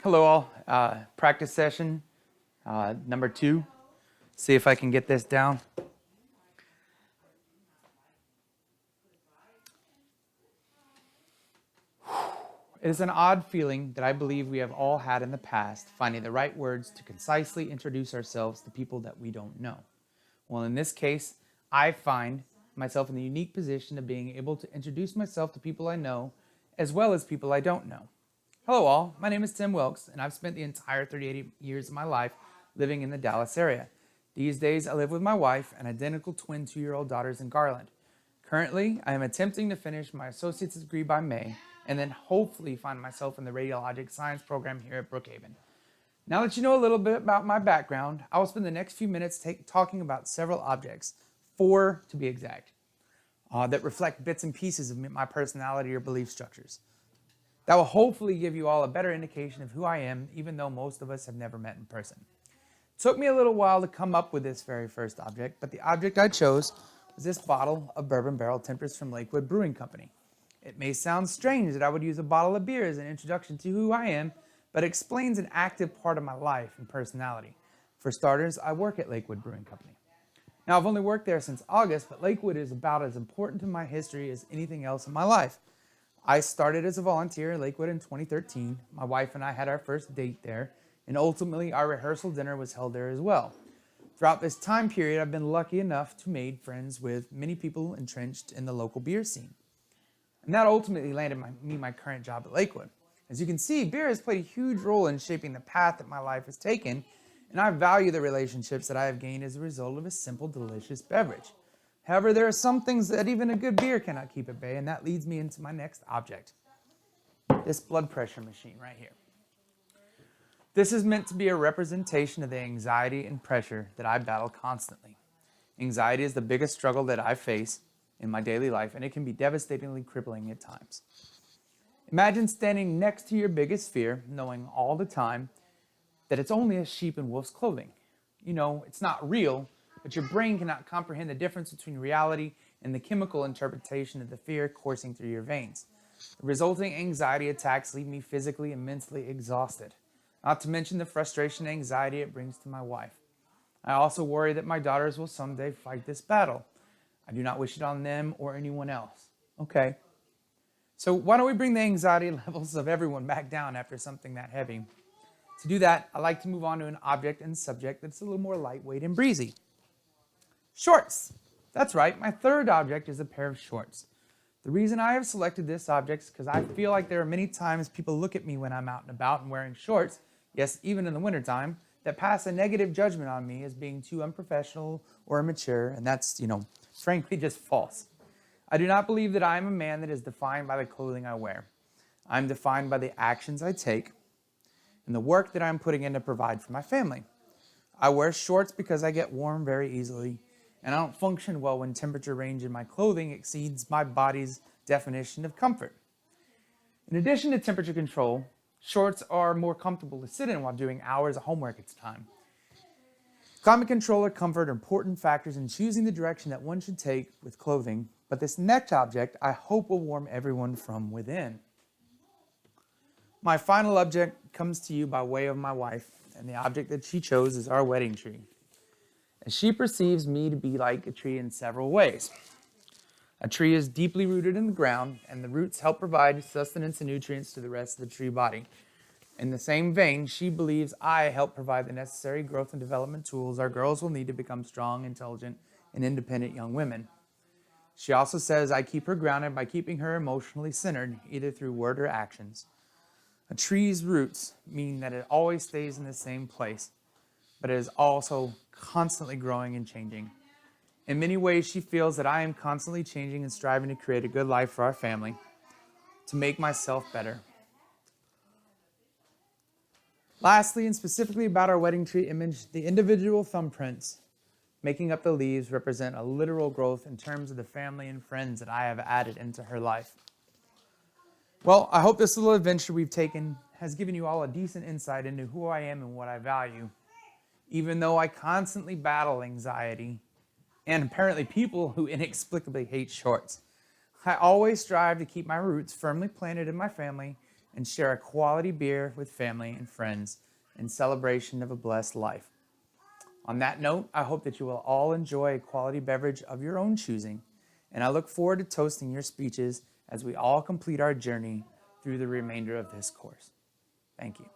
Hello all, practice session number 2. See if I can get this down. It is an odd feeling that I believe we have all had in the past, finding the right words to concisely introduce ourselves to people that we don't know. Well, in this case, I find myself in the unique position of being able to introduce myself to people I know, as well as people I don't know. Hello all, my name is Tim Wilkes, and I've spent the entire 38 years of my life living in the Dallas area. These days, I live with my wife and identical twin 2-year-old daughters in Garland. Currently, I am attempting to finish my associate's degree by May, and then hopefully find myself in the radiologic science program here at Brookhaven. Now that you know a little bit about my background, I will spend the next few minutes talking about several objects, 4 to be exact, that reflect bits and pieces of my personality or belief structures. That will hopefully give you all a better indication of who I am, even though most of us have never met in person. It took me a little while to come up with this very first object, but the object I chose was this bottle of bourbon barrel tempers from Lakewood Brewing Company. It may sound strange that I would use a bottle of beer as an introduction to who I am, but it explains an active part of my life and personality. For starters, I work at Lakewood Brewing Company. Now, I've only worked there since August, but Lakewood is about as important to my history as anything else in my life. I started as a volunteer at Lakewood in 2013. My wife and I had our first date there, and ultimately our rehearsal dinner was held there as well. Throughout this time period, I've been lucky enough to make friends with many people entrenched in the local beer scene. And that ultimately landed me my current job at Lakewood. As you can see, beer has played a huge role in shaping the path that my life has taken, and I value the relationships that I have gained as a result of a simple, delicious beverage. However, there are some things that even a good beer cannot keep at bay, and that leads me into my next object, this blood pressure machine right here. This is meant to be a representation of the anxiety and pressure that I battle constantly. Anxiety is the biggest struggle that I face in my daily life, and it can be devastatingly crippling at times. Imagine standing next to your biggest fear, knowing all the time that it's only a sheep in wolf's clothing. You know, it's not real, but your brain cannot comprehend the difference between reality and the chemical interpretation of the fear coursing through your veins. The resulting anxiety attacks leave me physically and mentally exhausted, not to mention the frustration and anxiety it brings to my wife. I also worry that my daughters will someday fight this battle. I do not wish it on them or anyone else. Okay. So why don't we bring the anxiety levels of everyone back down after something that heavy? To do that, I like to move on to an object and subject that's a little more lightweight and breezy. Shorts. That's right, my third object is a pair of shorts. The reason I have selected this object is because I feel like there are many times people look at me when I'm out and about and wearing shorts, yes, even in the wintertime, that pass a negative judgment on me as being too unprofessional or immature, and that's, frankly just false. I do not believe that I am a man that is defined by the clothing I wear. I'm defined by the actions I take and the work that I'm putting in to provide for my family. I wear shorts because I get warm very easily, and I don't function well when temperature range in my clothing exceeds my body's definition of comfort. In addition to temperature control, shorts are more comfortable to sit in while doing hours of homework at a time. Climate control or comfort are important factors in choosing the direction that one should take with clothing, but this next object I hope will warm everyone from within. My final object comes to you by way of my wife, and the object that she chose is our wedding tree. And she perceives me to be like a tree in several ways. A tree is deeply rooted in the ground, and the roots help provide sustenance and nutrients to the rest of the tree body. In the same vein, she believes I help provide the necessary growth and development tools our girls will need to become strong, intelligent, and independent young women. She also says I keep her grounded by keeping her emotionally centered, either through word or actions. A tree's roots mean that it always stays in the same place, but it is also constantly growing and changing. In many ways, she feels that I am constantly changing and striving to create a good life for our family, to make myself better. Lastly, and specifically about our wedding tree image, the individual thumbprints making up the leaves represent a literal growth in terms of the family and friends that I have added into her life. Well, I hope this little adventure we've taken has given you all a decent insight into who I am and what I value. Even though I constantly battle anxiety and apparently people who inexplicably hate shorts, I always strive to keep my roots firmly planted in my family and share a quality beer with family and friends in celebration of a blessed life. On that note, I hope that you will all enjoy a quality beverage of your own choosing, and I look forward to toasting your speeches as we all complete our journey through the remainder of this course. Thank you.